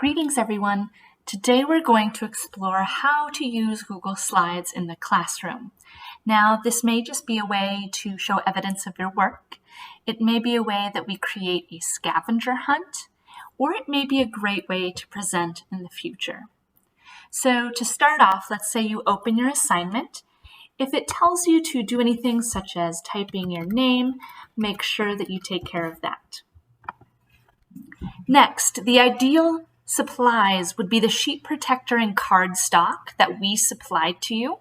Greetings, everyone. Today we're going to explore how to use Google Slides in the classroom. Now, this may just be a way to show evidence of your work. It may be a way that we create a scavenger hunt, or it may be a great way to present in the future. So to start off, let's say you open your assignment. If it tells you to do anything such as typing your name, make sure that you take care of that. Next, the ideal supplies would be the sheet protector and cardstock that we supplied to you.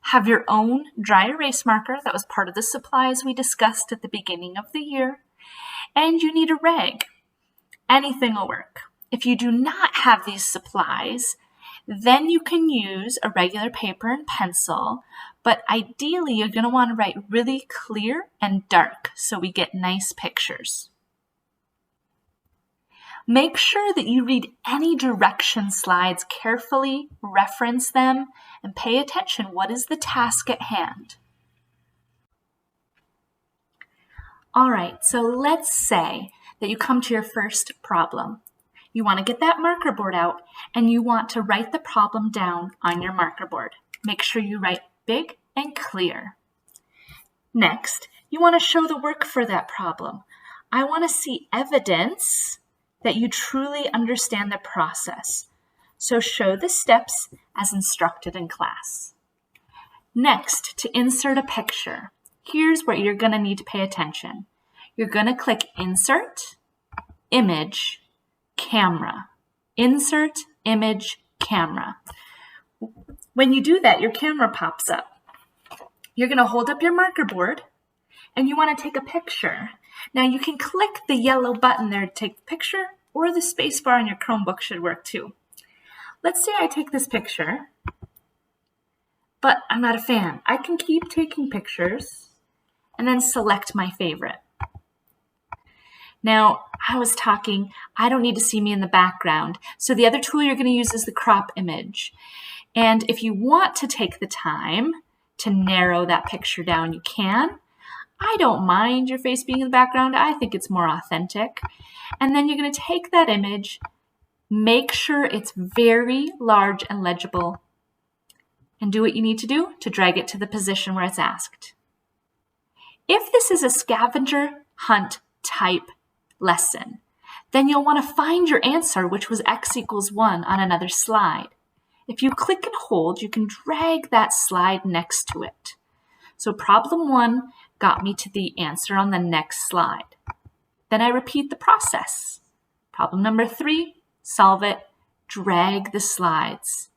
Have your own dry erase marker that was part of the supplies we discussed at the beginning of the year. And you need a rag. Anything will work. If you do not have these supplies, then you can use a regular paper and pencil, but ideally you're going to want to write really clear and dark so we get nice pictures. Make sure that you read any direction slides carefully, reference them, and pay attention. What is the task at hand? All right, so let's say that you come to your first problem. You want to get that marker board out and you want to write the problem down on your marker board. Make sure you write big and clear. Next, you want to show the work for that problem. I want to see evidence that you truly understand the process. So show the steps as instructed in class. Next, to insert a picture, here's where you're going to need to pay attention. You're going to click Insert, Image, Camera. Insert, Image, Camera. When you do that, your camera pops up. You're going to hold up your marker board and you want to take a picture. Now you can click the yellow button there to take the picture, or the space bar on your Chromebook should work too. Let's say I take this picture, but I'm not a fan. I can keep taking pictures and then select my favorite. Now, I was talking, I don't need to see me in the background. So the other tool you're going to use is the crop image. And if you want to take the time to narrow that picture down, you can. I don't mind your face being in the background. I think it's more authentic. And then you're going to take that image, make sure it's very large and legible, and do what you need to do to drag it to the position where it's asked. If this is a scavenger hunt type lesson, then you'll want to find your answer, which was x equals 1 on another slide. If you click and hold, you can drag that slide next to it. So problem 1 got me to the answer on the next slide. Then I repeat the process. Problem number 3, solve it, drag the slides.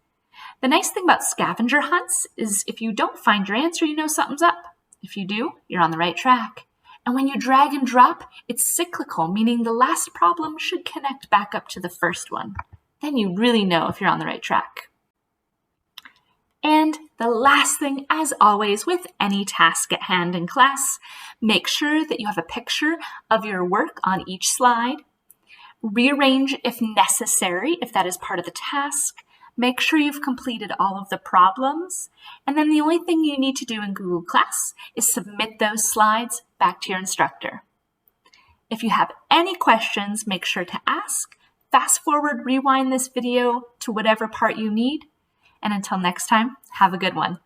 The nice thing about scavenger hunts is if you don't find your answer, you know something's up. If you do, you're on the right track. And when you drag and drop, it's cyclical, meaning the last problem should connect back up to the first one. Then you really know if you're on the right track. And the last thing, as always, with any task at hand in class, make sure that you have a picture of your work on each slide. Rearrange if necessary, if that is part of the task. Make sure you've completed all of the problems. And then the only thing you need to do in Google Class is submit those slides back to your instructor. If you have any questions, make sure to ask. Fast forward, rewind this video to whatever part you need. And until next time, have a good one.